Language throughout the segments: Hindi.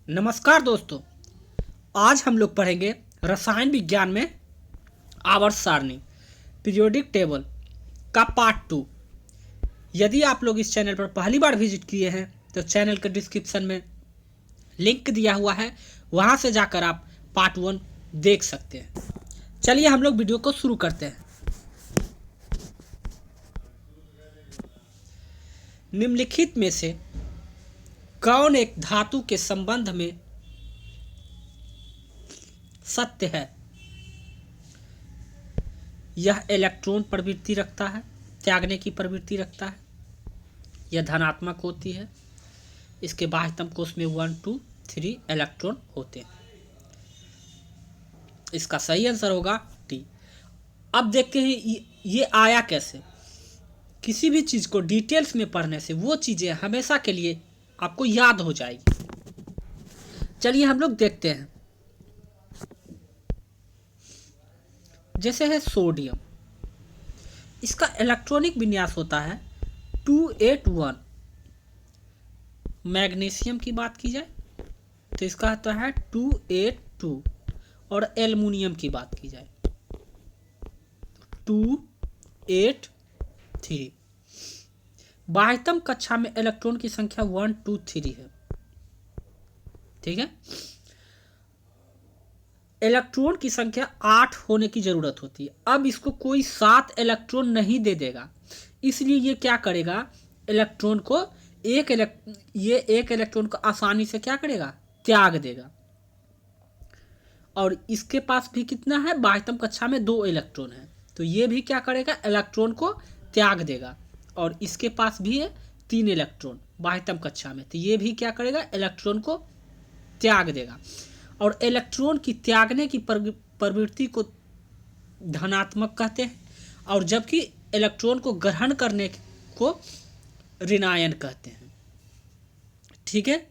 नमस्कार दोस्तों। आज हम लोग पढ़ेंगे रसायन विज्ञान में आवर्त सारणी पीरियोडिक टेबल का पार्ट 2। यदि आप लोग इस चैनल पर पहली बार विजिट किए हैं तो चैनल के डिस्क्रिप्शन में लिंक दिया हुआ है, वहां से जाकर आप पार्ट 1 देख सकते हैं। चलिए हम लोग वीडियो को शुरू करते हैं। निम्नलिखित में से कौन एक धातु के संबंध में सत्य है? यह इलेक्ट्रॉन प्रवृत्ति रखता है, त्यागने की प्रवृत्ति रखता है, यह धनात्मक होती है, इसके बाह्यतम कोश में 1, 2, 3 इलेक्ट्रॉन होते हैं। इसका सही आंसर होगा डी। अब देखते हैं ये आया कैसे। किसी भी चीज को डिटेल्स में पढ़ने से वो चीजें हमेशा के लिए आपको याद हो जाएगी। चलिए हम लोग देखते हैं। जैसे है सोडियम, इसका इलेक्ट्रॉनिक विन्यास होता है 281। मैग्नीशियम की बात की जाए तो इसका होता है 282 और एल्युमिनियम की बात की जाए 283। बाह्यतम कक्षा में इलेक्ट्रॉन की संख्या 1, 2, 3 है। ठीक है, इलेक्ट्रॉन की संख्या 8 होने की जरूरत होती है। अब इसको कोई 7 इलेक्ट्रॉन नहीं दे देगा, इसलिए ये क्या करेगा, इलेक्ट्रॉन को एक इलेक्ट्रॉन को आसानी से क्या करेगा, त्याग देगा। और इसके पास भी कितना है, बाह्यतम कक्षा में 2 इलेक्ट्रॉन है, तो ये भी क्या करेगा, इलेक्ट्रॉन को त्याग देगा। और इसके पास भी है 3 इलेक्ट्रॉन बाह्यतम कक्षा में, तो ये भी क्या करेगा, इलेक्ट्रॉन को त्याग देगा। और इलेक्ट्रॉन की त्यागने की प्रवृत्ति को धनात्मक कहते हैं, और जबकि इलेक्ट्रॉन को ग्रहण करने को ऋणायन कहते हैं। ठीक है,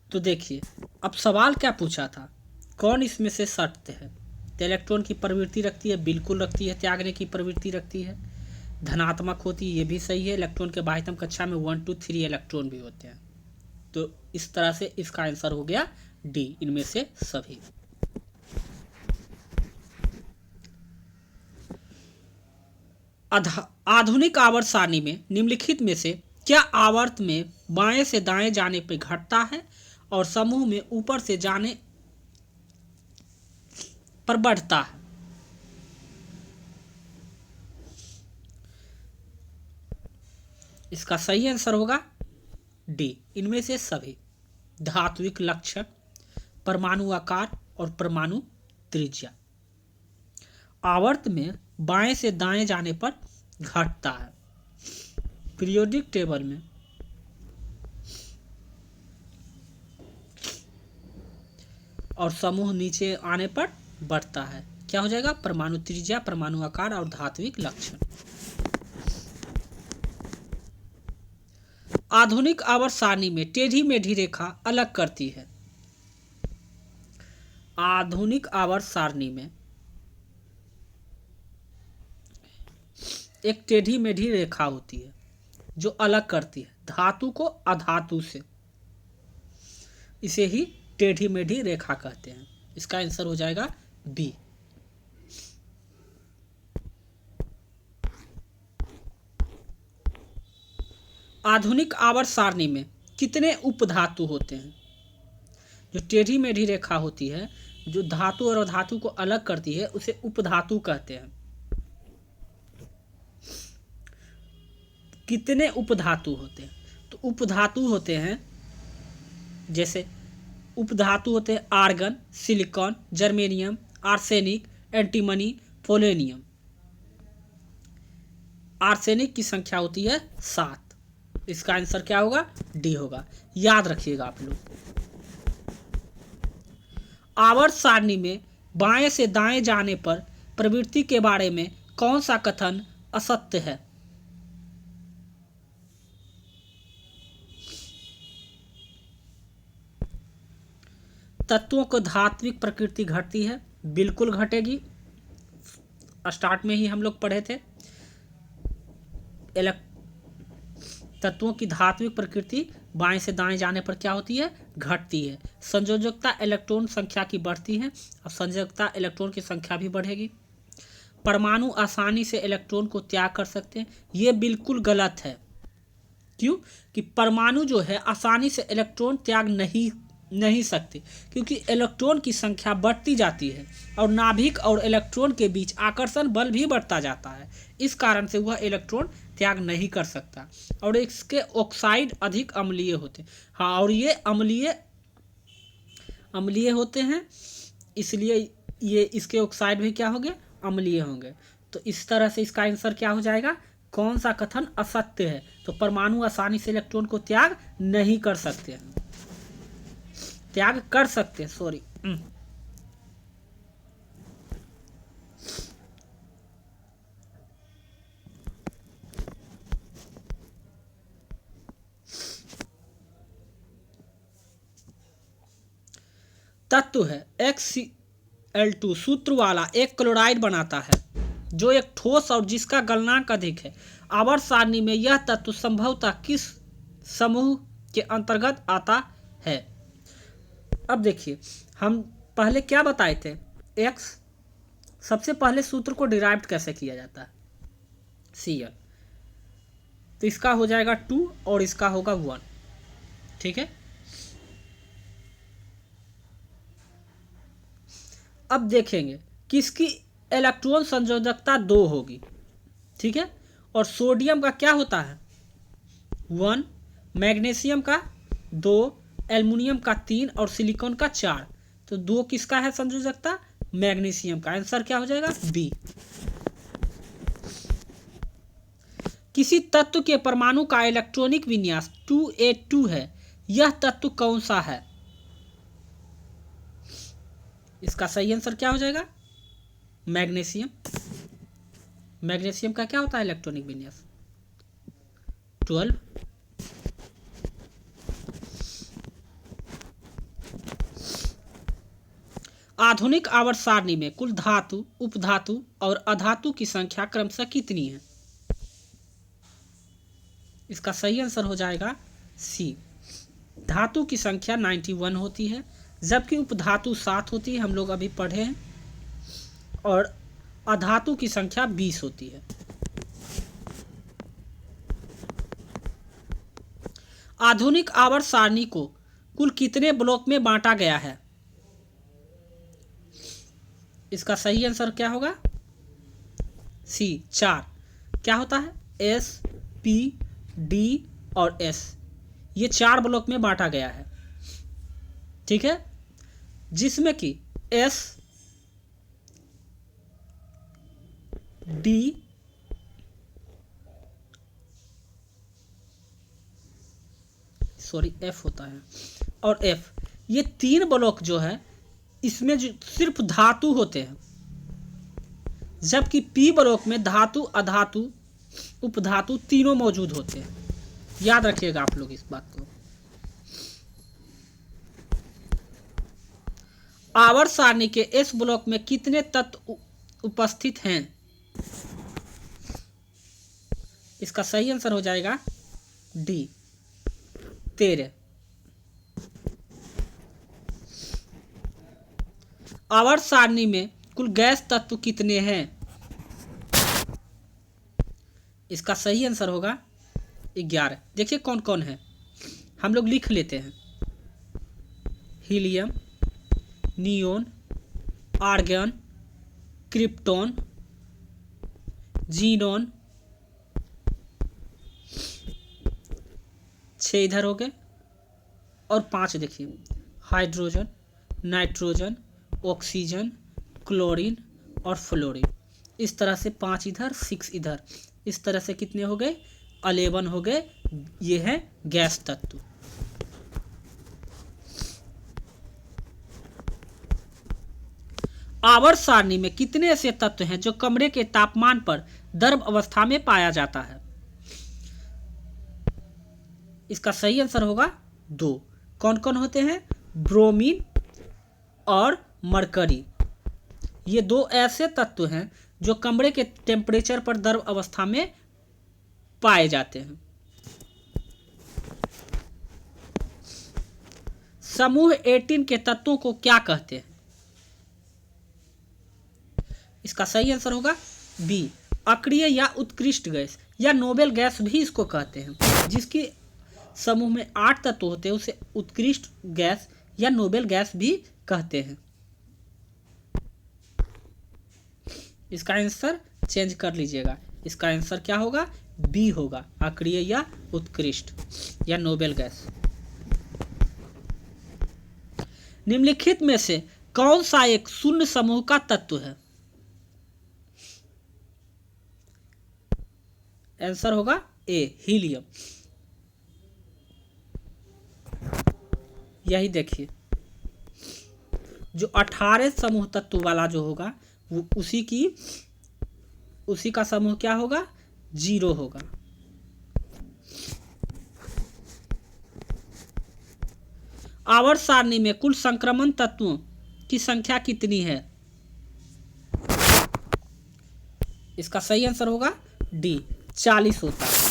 तो देखिए अब सवाल क्या पूछा था, कौन इसमें से सत्य है? तो इलेक्ट्रॉन की प्रवृत्ति रखती है, बिल्कुल रखती है। त्यागने की प्रवृत्ति रखती है, धनात्मक होती है, ये भी सही है। इलेक्ट्रॉन के बाह्यतम कक्षा में 1, 2, 3 इलेक्ट्रॉन भी होते हैं। तो इस तरह से इसका आंसर हो गया डी, इनमें से सभी। आधुनिक आवर्त सारणी में निम्नलिखित में से क्या आवर्त में बाएं से दाएं जाने पर घटता है और समूह में ऊपर से जाने पर बढ़ता है? इसका सही आंसर होगा डी, इनमें से सभी। धात्विक लक्षण, परमाणु आकार और परमाणु त्रिज्या आवर्त में बाएं से दाएं जाने पर घटता है। पीरियोडिक टेबल में और समूह नीचे आने पर बढ़ता है। क्या हो जाएगा, परमाणु त्रिज्या, परमाणु आकार और धात्विक लक्षण। आधुनिक आवर्त सारणी में टेढ़ी मेढ़ी रेखा अलग करती है। आधुनिक आवर्त सारणी में एक टेढ़ी मेढ़ी रेखा होती है जो अलग करती है धातु को अधातु से। इसे ही टेढ़ी मेढ़ी रेखा कहते हैं। इसका आंसर हो जाएगा बी। आधुनिक आवर्त सारणी में कितने उपधातु होते हैं? जो टेढ़ी मेढ़ी रेखा होती है, जो धातु और अधातु को अलग करती है, उसे उपधातु कहते हैं। कितने उपधातु होते हैं? तो उपधातु होते हैं, जैसे उपधातु होते हैं argon, silicon, germanium, arsenic, antimony, polonium. Arsenic की संख्या होती है 7। इसका आंसर क्या होगा, डी होगा। याद रखिएगा आप लोग। आवर्त सारणी में बाएं से दाएं जाने पर प्रवृत्ति के बारे में कौन सा कथन असत्य है? तत्वों को धात्विक प्रकृति घटती है, बिल्कुल घटेगी। स्टार्ट में ही हम लोग पढ़े थे। तत्वों की धात्विक प्रकृति बाएं से दाएं जाने पर क्या होती है, घटती है। संयोजकता इलेक्ट्रॉन संख्या की बढ़ती है और संयोजकता इलेक्ट्रॉन की संख्या भी बढ़ेगी। परमाणु आसानी से इलेक्ट्रॉन को त्याग कर सकते हैं, ये बिल्कुल गलत है। क्यों कि परमाणु जो है आसानी से इलेक्ट्रॉन त्याग नहीं सकते, क्योंकि इलेक्ट्रॉन की संख्या बढ़ती जाती है और नाभिक और इलेक्ट्रॉन के बीच आकर्षण बल भी बढ़ता जाता है। इस कारण से वह इलेक्ट्रॉन त्याग नहीं कर सकता और इसके ऑक्साइड अधिक अम्लीय होते हैं। हाँ, और ये अम्लीय होते हैं, इसलिए ये इसके ऑक्साइड भी क्या होंगे, अम्लीय होंगे। तो इस तरह से इसका आंसर क्या हो जाएगा, कौन सा कथन असत्य है? तो परमाणु आसानी से इलेक्ट्रॉन को त्याग नहीं कर सकते हैं, त्याग कर सकते हैं, सॉरी। तत्व है XCl2 सूत्र वाला एक क्लोराइड बनाता है जो एक ठोस और जिसका गलनांक अधिक है। आवर्त सारणी में यह तत्व संभवतः किस समूह के अंतर्गत आता है? अब देखिए, हम पहले क्या बताए थे, X। सबसे पहले सूत्र को डिराइव कैसे किया जाता है, Cl। तो इसका हो जाएगा 2 और इसका होगा 1, ठीक है। अब देखेंगे किसकी इलेक्ट्रॉन संयोजकता 2 होगी, ठीक है। और सोडियम का क्या होता है 1, मैग्नीशियम का 2, एल्युमिनियम का 3 और सिलिकॉन का 4। तो 2 किसका है संयोजकता, मैग्नीशियम का। आंसर क्या हो जाएगा, बी। किसी तत्व के परमाणु का इलेक्ट्रॉनिक विन्यास 2s2 है, यह तत्व कौन सा है? इसका सही आंसर क्या हो जाएगा, मैग्नीशियम। मैग्नीशियम का क्या होता है इलेक्ट्रॉनिक विन्यास 12। आधुनिक आवर्त सारणी में कुल धातु, उपधातु और अधातु की संख्या क्रमशः कितनी है? इसका सही आंसर हो जाएगा सी। धातु की संख्या 91 होती है, जबकि उपधातु 7 होती है, हम लोग अभी पढ़े हैं, और अधातु की संख्या 20 होती है। आधुनिक आवर्त सारणी को कुल कितने ब्लॉक में बांटा गया है? इसका सही आंसर क्या होगा, सी 4। क्या होता है, एस, पी, डी और एस, ये 4 ब्लॉक में बांटा गया है, ठीक है। जिसमें कि एस, डी, सॉरी एफ होता है, और एफ, ये 3 ब्लॉक जो है इसमें जो सिर्फ धातु होते हैं, जबकि पी ब्लॉक में धातु, अधातु, उपधातु तीनों मौजूद होते हैं। याद रखिएगा आप लोग इस बात को। आवर्त सारणी के एस ब्लॉक में कितने तत्व उपस्थित हैं? इसका सही आंसर हो जाएगा डी 13। आवर्त सारणी में कुल गैस तत्व कितने हैं? इसका सही आंसर होगा 11। देखिए कौन कौन है, हम लोग लिख लेते हैं। Helium, neon, argon, krypton, xenon, 6 इधर हो गए, और 5 देखिए, हाइड्रोजन, नाइट्रोजन, ऑक्सीजन, क्लोरीन और फ्लोरीन। इस तरह से 5 इधर, 6 इधर, इस तरह से कितने हो गए, 11 हो गए। ये है गैस तत्व। आवर्त सारणी में कितने ऐसे तत्व हैं जो कमरे के तापमान पर द्रव अवस्था में पाया जाता है? इसका सही आंसर होगा 2। कौन कौन होते हैं, ब्रोमीन और मरकरी। ये 2 ऐसे तत्व हैं जो कमरे के टेम्परेचर पर द्रव अवस्था में पाए जाते हैं। समूह 18 के तत्वों को क्या कहते हैं? इसका सही आंसर होगा बी, अक्रिय या उत्कृष्ट गैस, या नोबेल गैस भी इसको कहते हैं। जिसकी समूह में 8 तत्व होते हैं उसे उत्कृष्ट गैस या नोबेल गैस भी कहते हैं। इसका आंसर चेंज कर लीजिएगा, इसका आंसर क्या होगा? बी होगा, अक्रिय या उत्कृष्ट या नोबेल गैस। निम्नलिखित में से कौन सा एक शून्य समूह का तत्व है? आंसर होगा ए, हीलियम। यही देखिए, जो 18 समूह तत्व वाला जो होगा वो उसी का समूह क्या होगा? 0 होगा। आवर्त सारणी में कुल संक्रमण तत्वों की संख्या कितनी है? इसका सही आंसर होगा डी, 40 होता है।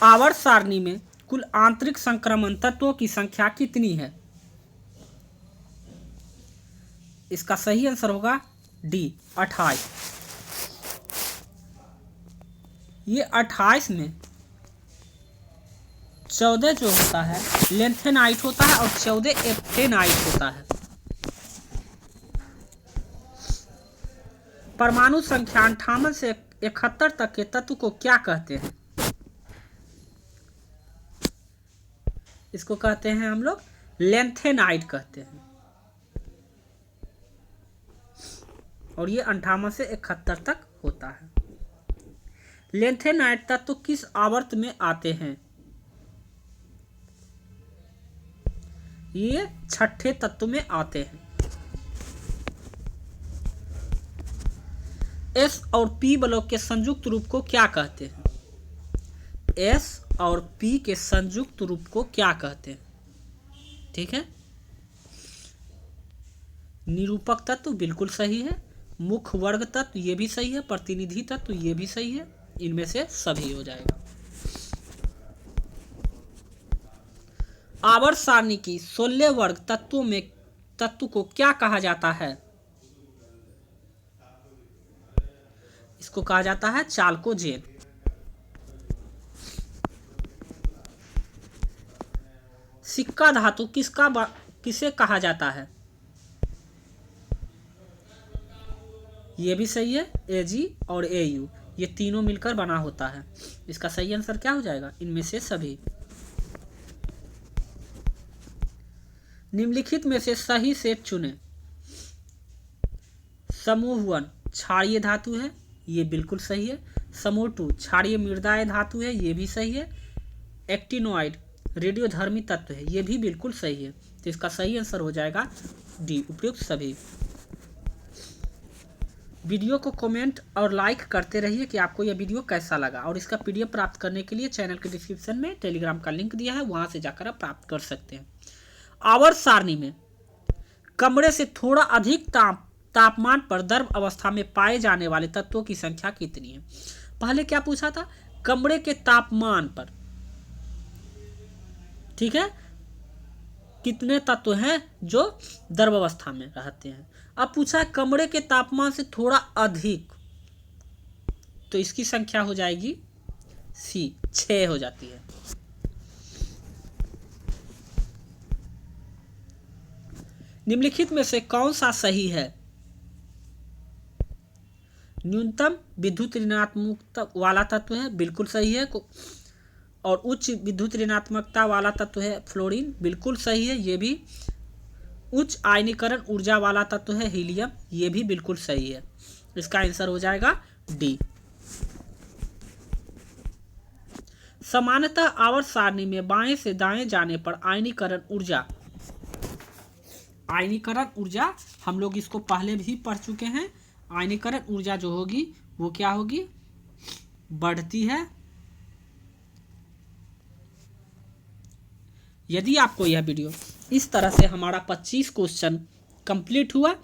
आवर्त सारणी में कुल आंतरिक संक्रमण तत्वों की संख्या कितनी है? इसका सही आंसर होगा डी, 28। ये 28 में 14 जो होता है लेंथेनाइट होता है और 14 एक्टेनाइट होता है। परमाणु संख्या 58 से 71 तक के तत्व को क्या कहते हैं? इसको कहते हैं हम लोग लेंथेनाइट कहते हैं। और ये 58 से 71 तक होता है। लेंथेनाइट तत्व किस आवर्त में आते हैं? ये 6ठे तत्व में आते हैं। एस और पी ब्लॉक के संयुक्त रूप को क्या कहते हैं? एस और पी के संयुक्त रूप को क्या कहते हैं? ठीक है, निरूपक तत्व बिल्कुल सही है, मुख्य वर्ग तत्व ये भी सही है, प्रतिनिधि तत्व ये भी सही है, इनमें से सभी हो जाएगा। आवर्त सारणी की 16 वर्ग तत्वों में तत्व को क्या कहा जाता है? इसको कहा जाता है चाल्कोजेन। सिक्का धातु किसे कहा जाता है? ये भी सही है, Ag और Au ये तीनों मिलकर बना होता है। इसका सही आंसर क्या हो जाएगा? इनमें से सभी। निम्नलिखित में से सही सेट चुने। समूह 1 क्षारीय धातु है, ये बिल्कुल सही है। समूह 2 क्षारीय मृदाय धातु है, ये भी सही है। एक्टिनोइड रेडियोधर्मी तत्व है, ये भी बिल्कुल सही है। तो इसका सही आंसर हो जाएगा डी, उपयुक्त सभी। वीडियो को कमेंट और लाइक करते रहिए कि आपको यह वीडियो कैसा लगा, और इसका पीडीएफ प्राप्त करने के लिए चैनल के डिस्क्रिप्शन में टेलीग्राम का लिंक दिया है, वहां से जाकर आप प्राप्त कर सकते हैं। आवर्त सारणी में कमरे से थोड़ा अधिक तापमान पर द्रव अवस्था में पाए जाने वाले तत्वों की संख्या कितनी है? पहले क्या पूछा था? कमरे के तापमान पर, ठीक है, कितने तत्व हैं जो द्रव अवस्था में रहते हैं। अब पूछा है कमरे के तापमान से थोड़ा अधिक, तो इसकी संख्या हो जाएगी सी, 6 हो जाती है। निम्नलिखित में से कौन सा सही है? न्यूनतम विद्युत ऋणात्मकता वाला तत्व है, बिल्कुल सही है। और उच्च विद्युत ऋणात्मकता वाला तत्व है फ्लोरीन, बिल्कुल सही है ये भी। उच्च आयनीकरण ऊर्जा वाला तत्व है हीलियम, ये भी बिल्कुल सही है। इसका आंसर हो जाएगा डी। सामान्यतः आवर्त सारणी में बाएं से दाएं जाने पर आयनीकरण ऊर्जा हम लोग इसको पहले भी पढ़ चुके हैं। आयनीकरण ऊर्जा जो होगी वो क्या होगी? बढ़ती है। यदि आपको यह वीडियो इस तरह से हमारा 25 क्वेश्चन कंप्लीट हुआ,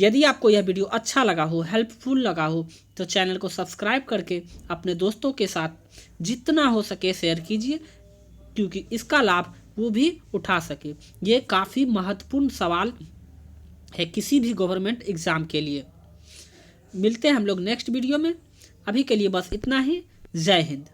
यदि आपको यह वीडियो अच्छा लगा हो, हेल्पफुल लगा हो, तो चैनल को सब्सक्राइब करके अपने दोस्तों के साथ जितना हो सके शेयर कीजिए, क्योंकि इसका लाभ वो भी उठा सके। ये काफ़ी महत्वपूर्ण सवाल है किसी भी गवर्नमेंट एग्ज़ाम के लिए। मिलते हैं हम लोग नेक्स्ट वीडियो में। अभी के लिए बस इतना ही। जय हिंद।